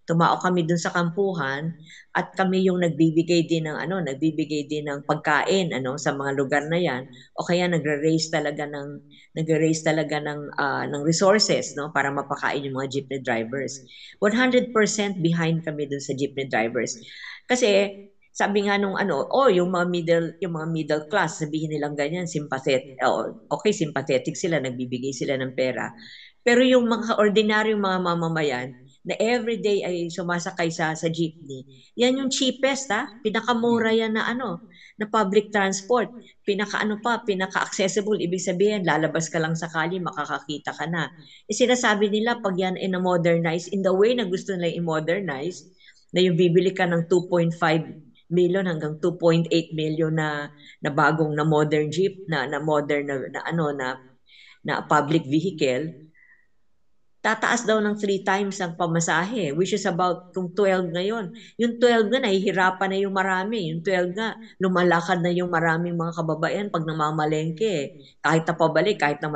Tumao kami dun sa kampuhan at kami yung nagbibigay din ng pagkain sa mga lugar na yan o kaya nagre-raise talaga ng resources para mapakain yung mga jeepney drivers. 100% behind kami dun sa jeepney drivers. Kasi sabi nga yung mga middle class, sabihin nilang ganyan, sympathetic. Okay, sympathetic sila, nagbibigay sila ng pera. Pero yung mga ordinaryong mga mamamayan na everyday ay sumasakay sa jeepney, yan yung cheapest pinakamura yan na public transport. Pinaka-accessible, ibig sabihin lalabas ka lang sakali makakakita ka na. Sinasabi nila pag yan modernize in the way na gusto nila i-modernize, na yung bibili ka ng 2.5 million hanggang 2.8 million na bagong na modern jeep na modern na public vehicle, tataas daw ng 3 times ang pamasahe, which is about kung 12 ngayon. Yung 12 nga, nahihirapan na yung marami. Yung 12 nga, lumalakad na yung maraming mga kababaihan pag namamalengke. Kahit na pabalik, kahit na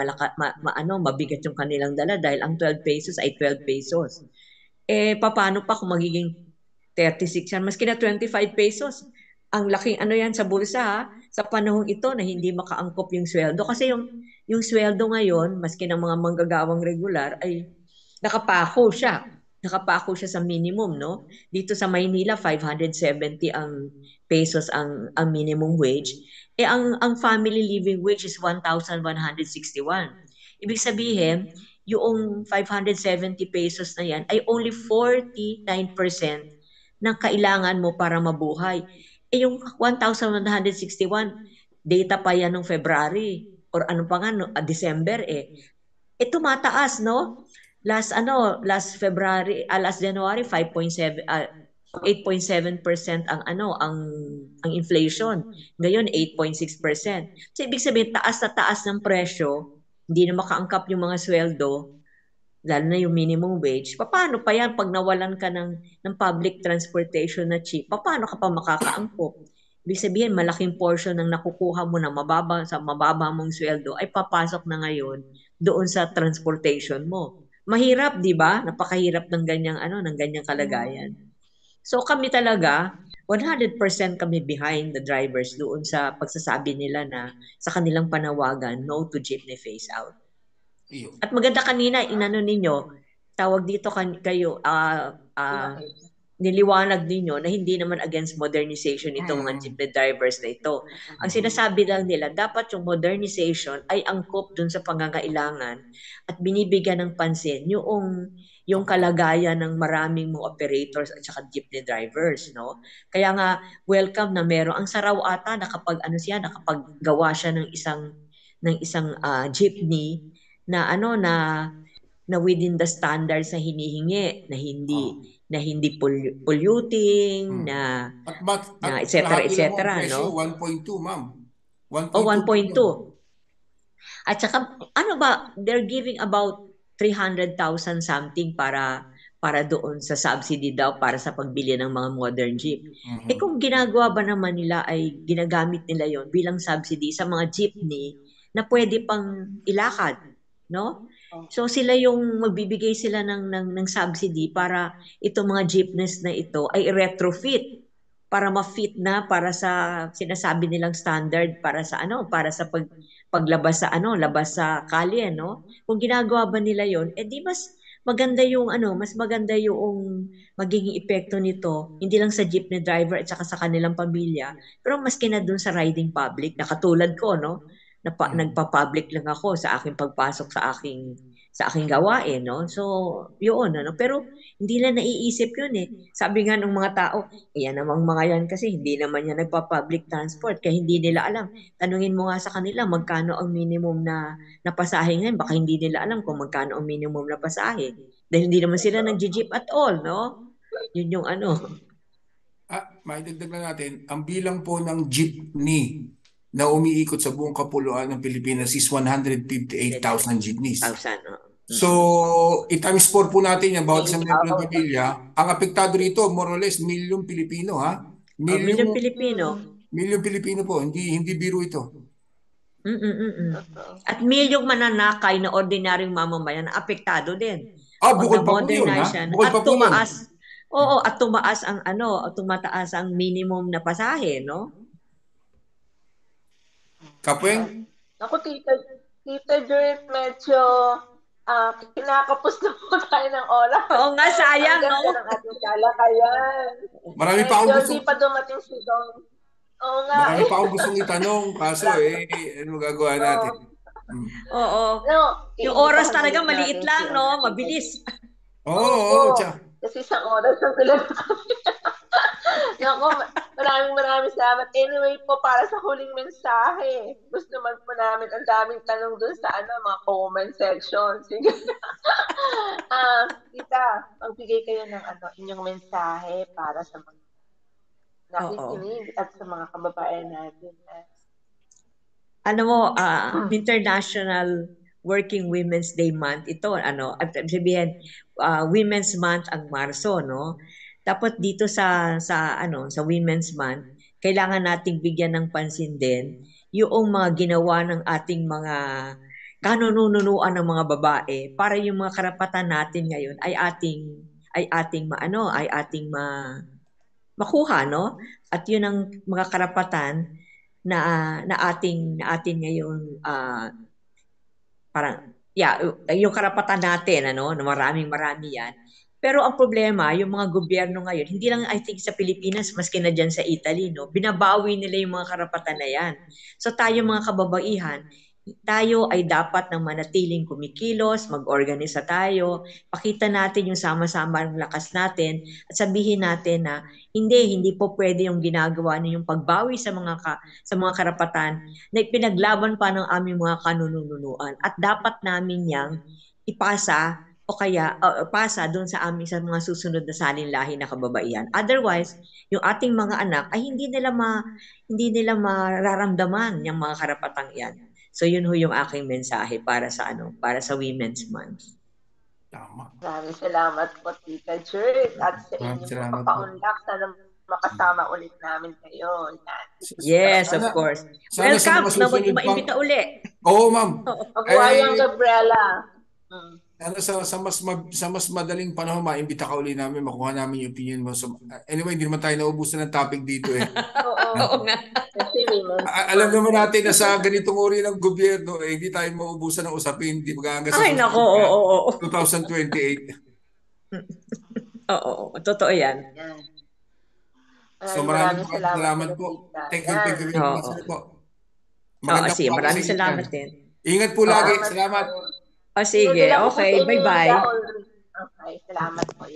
mabigat yung kanilang dala dahil ang 12 pesos ay 12 pesos. Paano pa kung magiging 36 yan? Maski na 25 pesos. Ang laking yan sa bulsa, ha? Sa panahong ito na hindi makaangkop yung sweldo. Kasi yung sweldo ngayon, maski ng mga manggagawang regular, ay nakapako siya. Nakapako siya sa minimum, no? Dito sa Maynila, 570 ang pesos ang minimum wage. Ang family living wage is 1,161. Ibig sabihin, yung 570 pesos na yan ay only 49% ng kailangan mo para mabuhay. Yung 1,161, data pa yan ng February or ano pa nga, no? December tumataas, no? Last January 5.7 8.7% ang inflation. Ngayon 8.6%. So ibig sabihin taas na taas ng presyo, hindi na makaangkap yung mga sweldo, lalo na yung minimum wage. Paano pa yan pag nawalan ka ng public transportation na cheap? Paano ka pa makakaangkop? Ibig sabihin, malaking portion ng nakukuha mo na mababa mong sweldo ay papasok na ngayon doon sa transportation mo. Mahirap, di ba? Napakahirap ng ganyang kalagayan. So kami talaga, 100% kami behind the drivers doon sa pagsasabi nila na sa kanilang panawagan, no to jeepney phase out. At maganda kanina, ninyo, tawag dito kayo, niliwanag ninyo na hindi naman against modernization itong mga jeepney drivers na ito. Ang sinasabi lang nila, dapat yung modernization ay angkop dun sa pangangailangan at binibigyan ng pansin yung kalagayan ng maraming mga operators at saka jeepney drivers, no? Kaya nga, welcome na meron. Ang saraw ata na kapag nakapaggawa siya ng isang jeepney na within the standards na hinihingi, na hindi polluting, na et cetera, no? 1.2, ma'am. 1.2. At saka, they're giving about 300,000 something para doon sa subsidy daw para sa pagbili ng mga modern jeep. Kung ginagawa ba naman nila ay ginagamit nila yon bilang subsidy sa mga jeepney na pwede pang ilakad, no? So sila yung magbibigay sila ng subsidy para itong mga jeepneys na ito ay retrofit para ma-fit na para sa sinasabi nilang standard para sa paglabas sa labas sa kalye, no? Kung ginagawa ba nila yon, di mas maganda yung magiging epekto nito hindi lang sa jeepney driver at saka sa kanilang pamilya, pero maski na dun sa riding public na katulad ko, no? Nagpa-public lang ako sa aking pagpasok sa aking gawain, no? So, yun, pero hindi na naiisip yun Sabi nga ng mga tao, yan namang mga yan kasi hindi naman yan nagpa-public transport kaya hindi nila alam. Tanungin mo nga sa kanila magkano ang minimum na pasahe ngayon, baka hindi nila alam kung magkano ang minimum na pasahe. Dahil hindi naman sila nag-jeep at all, no? Yun yung maidagdag na natin, ang bilang po ng jeepney na umiikot sa buong kapuluan ng Pilipinas is 158,000 jeepneys. So, i-times 4 po natin yan bawat isang membro ng pamilya. Ang apektado rito, more or less, milyong Pilipino, ha? Milyong Pilipino. Milyong Pilipino po, hindi biro ito. At milyong mananakay na ordinaryong mamamayan na apektado din. Bukod pa po yun, ha? Bukod pa po yun. Oo, at tumataas ang minimum na pasahe, no? Kapweng? Ako, Tita Dirt, medyo kinakapos na po tayo ng oras. Oo nga, sayang, no? Ang ganda ng ating kalakayan. Marami pa akong gusto. Hindi pa dumating si Don. Oo nga. Marami pa akong gustong itanong, kaso ano gagawa natin? Oo. Yung oras talaga maliit lang, no? Mabilis. Oo. Kasi isang oras ang sila. Naku, maraming salamat. Anyway po, para sa huling mensahe, gusto naman po namin ang daming tanong dun sa mga comment section. Sige. Tita, magbigay kayo ng inyong mensahe para sa mga nakikinig at sa mga kababayan natin. International Working Women's Day month ito, sabihin, Women's Month ang Marso, no? Dapat dito sa Women's Month, kailangan nating bigyan ng pansin din yung mga ginawa ng ating mga kanununuan ng mga babae para yung mga karapatan natin ngayon ay ating makuha, no? At yun ang mga karapatan na ating ngayon yung karapatan natin, na marami yan. Pero ang problema, yung mga gobyerno ngayon, hindi lang I think sa Pilipinas, maski na dyan sa Italy, no, binabawi nila yung mga karapatan na yan. So tayo mga kababaihan, tayo ay dapat nang manatiling kumikilos, mag-organisa tayo, pakita natin yung sama-sama ng lakas natin at sabihin natin na hindi po pwede yung ginagawa niyo yung pagbawi sa mga karapatan na ipinaglaban pa ng aming mga kanununuan at dapat namin yang ipasa o kaya pasa doon sa mga susunod na salinlahi na kababaihan. Otherwise, yung ating mga anak ay hindi nila mararamdaman yung mga karapatang yan. So yun ho yung aking mensahe para sa Women's Month. Tama. Maraming salamat po, Tita Jert, at sa inyong papaunlak. Sana makasama ulit namin kayo. Yes, of course. Welcome na maimbita uli. Oo, ma'am. Pag-uwayang Gabriela. Sa mas madaling panahon, maimbita ka uli namin, makuha namin yung opinion mo. So, anyway, hindi naman tayo naubusan ng topic dito eh. Oo nga. Alam naman natin na sa ganitong uri ng gobyerno, hindi tayo maubusan ng usapin. Di ba hanggang sa 2028. Oo, totoo yan. So maraming salamat po. Thank you very much po. Maraming salamat din. Ingat po lagi. Salamat. Sige, okay. Bye-bye. Okay, salamat po.